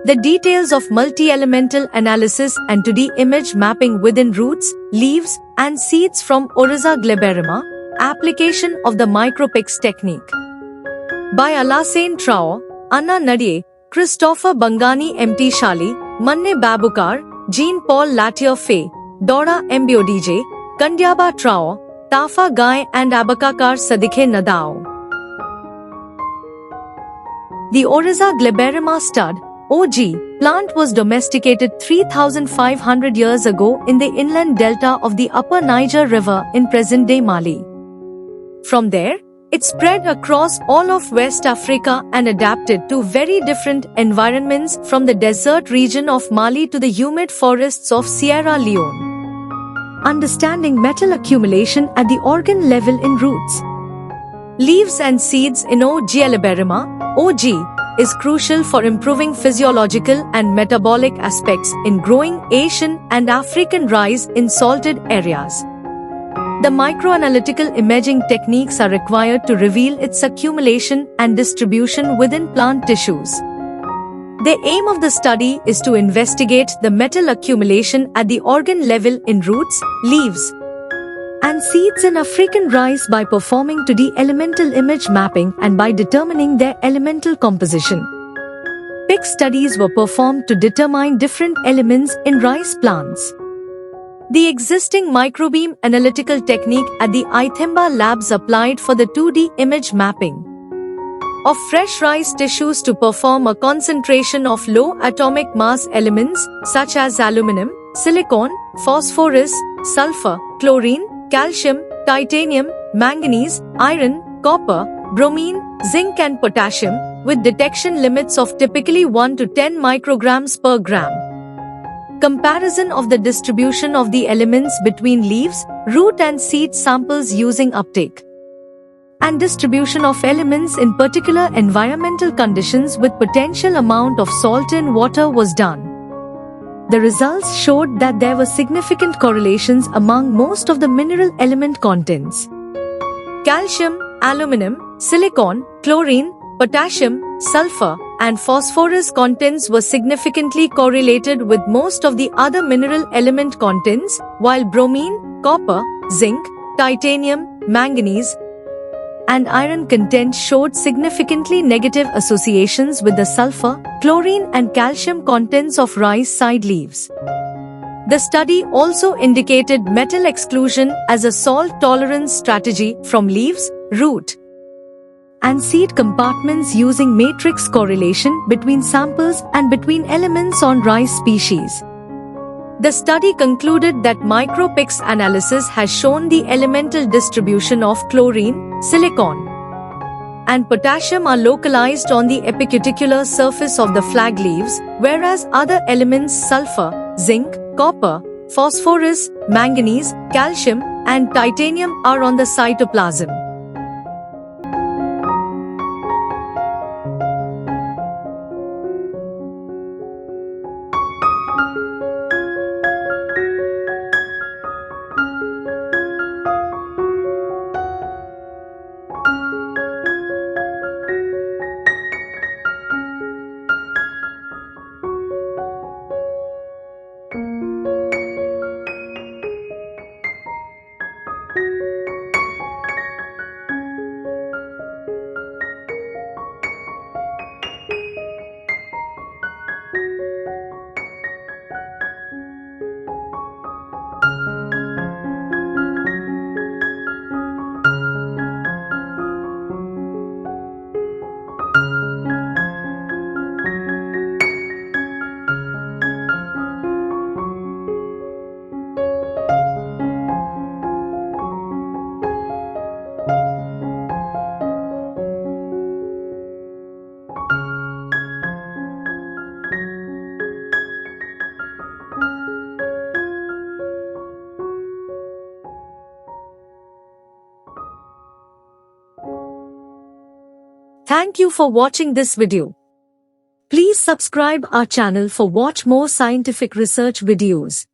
The details of multi-elemental analysis and 2D image mapping within roots, leaves, and seeds from Oryza glaberrima, application of the micropix technique. By Alassane Traore, Anna Nadier, Christopher Bangani MT Shali, Manne Babukar, Jean-Paul Latier-Fay, Dora Mbiodije, Kandyaba Traore, Tafa Guy and Abakakar Sadikhe Nadao. The Oryza glaberrima stud, OG, plant was domesticated 3,500 years ago in the inland delta of the upper Niger River in present-day Mali. From there, it spread across all of West Africa and adapted to very different environments from the desert region of Mali to the humid forests of Sierra Leone. Understanding metal accumulation at the organ level in roots, leaves and seeds in O. glaberrima, OG, is crucial for improving physiological and metabolic aspects in growing Asian and African rice in salted areas. The microanalytical imaging techniques are required to reveal its accumulation and distribution within plant tissues. The aim of the study is to investigate the metal accumulation at the organ level in roots, leaves, and seeds in African rice by performing 2D elemental image mapping and by determining their elemental composition. PIC studies were performed to determine different elements in rice plants. The existing microbeam analytical technique at the Ithemba labs applied for the 2D image mapping of fresh rice tissues to perform a concentration of low atomic mass elements such as aluminum, silicon, phosphorus, sulfur, chlorine, calcium, titanium, manganese, iron, copper, bromine, zinc and potassium, with detection limits of typically 1 to 10 micrograms per gram. Comparison of the distribution of the elements between leaves, root and seed samples using uptake and distribution of elements in particular environmental conditions with potential amount of salt in water was done. The results showed that there were significant correlations among most of the mineral element contents. Calcium, aluminum, silicon, chlorine, potassium, sulfur, and phosphorus contents were significantly correlated with most of the other mineral element contents, while bromine, copper, zinc, titanium, manganese, and iron content showed significantly negative associations with the sulfur, chlorine and calcium contents of rice side leaves. The study also indicated metal exclusion as a salt tolerance strategy from leaves, root, and seed compartments using matrix correlation between samples and between elements on rice species. The study concluded that micropix analysis has shown the elemental distribution of chlorine, silicon, and potassium are localized on the epicuticular surface of the flag leaves, whereas other elements sulfur, zinc, copper, phosphorus, manganese, calcium, and titanium are on the cytoplasm. Thank you for watching this video. Please subscribe our channel for watch more scientific research videos.